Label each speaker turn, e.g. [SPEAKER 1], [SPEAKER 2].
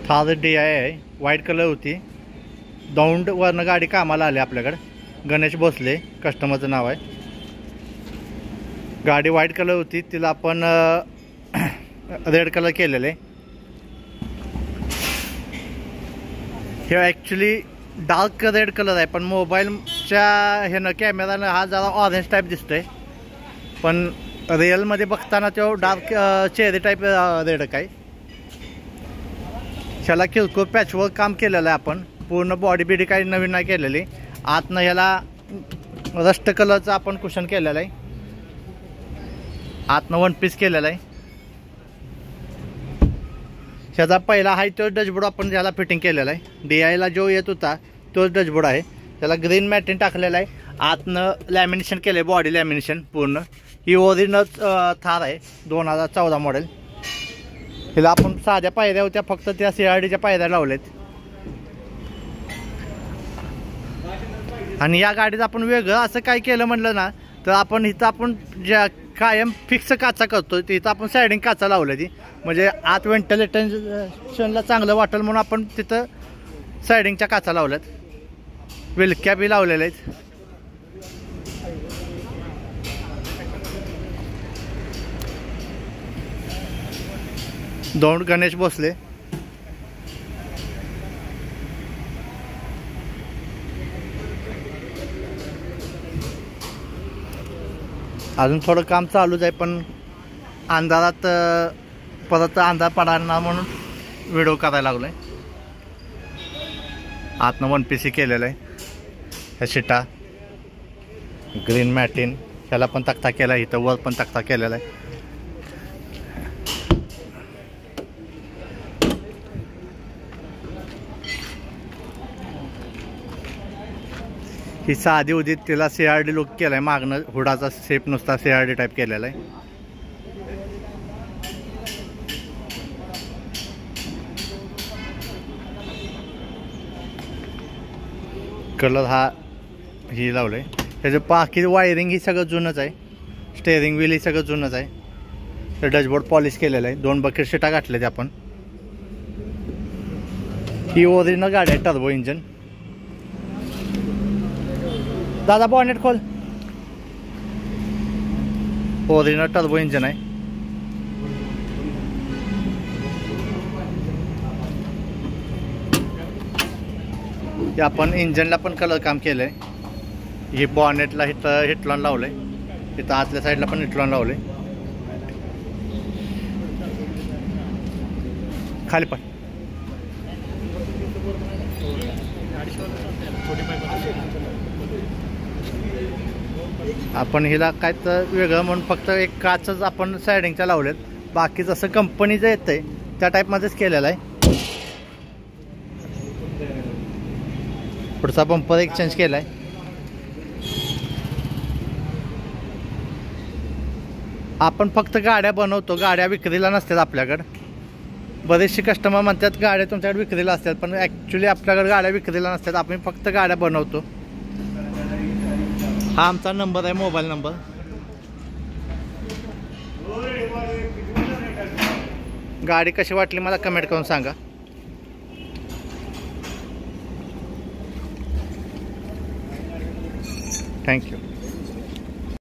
[SPEAKER 1] Thar DI आहे, white colour होती. दौंड वरनं गाडी कामाला आली आपल्याकडे. गणेश भोसले कस्टमरचं नाव आहे. गाडी व्हाईट कलर होती, तिला आपण रेड कलर केलेलं आहे. हे ॲक्च्युली डार्क रेड कलर आहे, पण मोबाईलच्या ह्यानं कॅमेरानं हा जरा ऑरेंज टाईप दिसतोय, पण रिअलमध्ये बघताना तो डार्क चेरी टाईप रेड आहे. ह्याला किरकोळ पॅचवर्क काम केलेलं आहे आपण. पूर्ण बॉडी बिडी काही नवीन नाही केलेली. आतनं ह्याला रस्ट कलरचं आपण कुशन केलेलं आहे. आतनं वन पीस केलेलं आहे. ह्याचा पहिला आहे तो डॅशबोर्ड आपण ह्याला फिटिंग केलेला आहे. DIला जो येत होता तोच डॅशबोर्ड आहे. त्याला ग्रीन मॅटिन टाकलेलं आहे. आतनं लॅमिनेशन केलं आहे, बॉडी लॅमिनेशन पूर्ण. ही ओरिजिनल थार आहे 2014 मॉडेल. हिला आपण साध्या पायऱ्या होत्या, फक्त त्या CRDच्या पायऱ्या लावल्यात. आणि या गाडीत आपण वेगळं असं काय केलं म्हटलं ना, तर आपण इथं आपण ज्या कायम फिक्स काचा करतो तिथं आपण सायडिंग काचा लावल्या ती, म्हणजे आत व्हेंटिलेशनला चांगलं वाटेल म्हणून आपण तिथं सायडिंगच्या काचा लावल्यात. विलक्या बी लावलेल्या आहेत. दौंड गणेश भोसले. अजून थोडं काम चालूच आहे, पण अंधारात परत अंधार पडणार ना म्हणून व्हिडिओ करायला लागलो आहे. आतनं वन पीसी केलेलं आहे. ह्या शिटा ग्रीन मॅटिन, ह्याला पण तक्ता केला आहे. इथं वर पण तक्ता केलेला आहे. ही साधी होती, तिला CRD लुक केला आहे. मागणं हुडाचा शेप नुसता CRD टाईप केलेला आहे. कलर हा ही लावलं आहे. त्याचं बाकी वायरिंग ही सगळं जुनंच आहे. स्टेअरिंग व्हील ही सगळं जुनंच आहे. तर डॅशबोर्ड पॉलिश केलेलं आहे. 2 बकेट शिटा घातल्या आपण. ही ओरिजिनल गाडी आहे, टर्बो इंजन. दादा बॉनेट खोल. ओरिजिनल टर्बो इंजन आहे. हे आपण इंजनला पण कलर काम केलं आहे. हे बॉनेटला इथं हिटलॉन लावलं आहे. इथं आतल्या साईडला पण हिटलॉन लावलं आहे. खाली पण आपण हिला काय तर वेगळं म्हणून फक्त एक काचच आपण सायडिंगच्या लावलेत. बाकी जसं कंपनीचं येतंय त्या टाईपमध्येच केलेलं आहे. पुढचा बंपर एक्सचेंज केला आहे. आपण फक्त गाड्या बनवतो, गाड्या विक्रीला नसतात आपल्याकडं. बरेचसे कस्टमर म्हणतात गाड्या तुमच्याकडे विक्रीला असतात, पण ॲक्च्युली आपल्याकडे गाड्या विक्रीला नसतात. आपण फक्त गाड्या बनवतो. हा आमचा नंबर आहे, मोबाईल नंबर. गाडी कशी वाटली मला कमेंट करून सांगा. थँक्यू.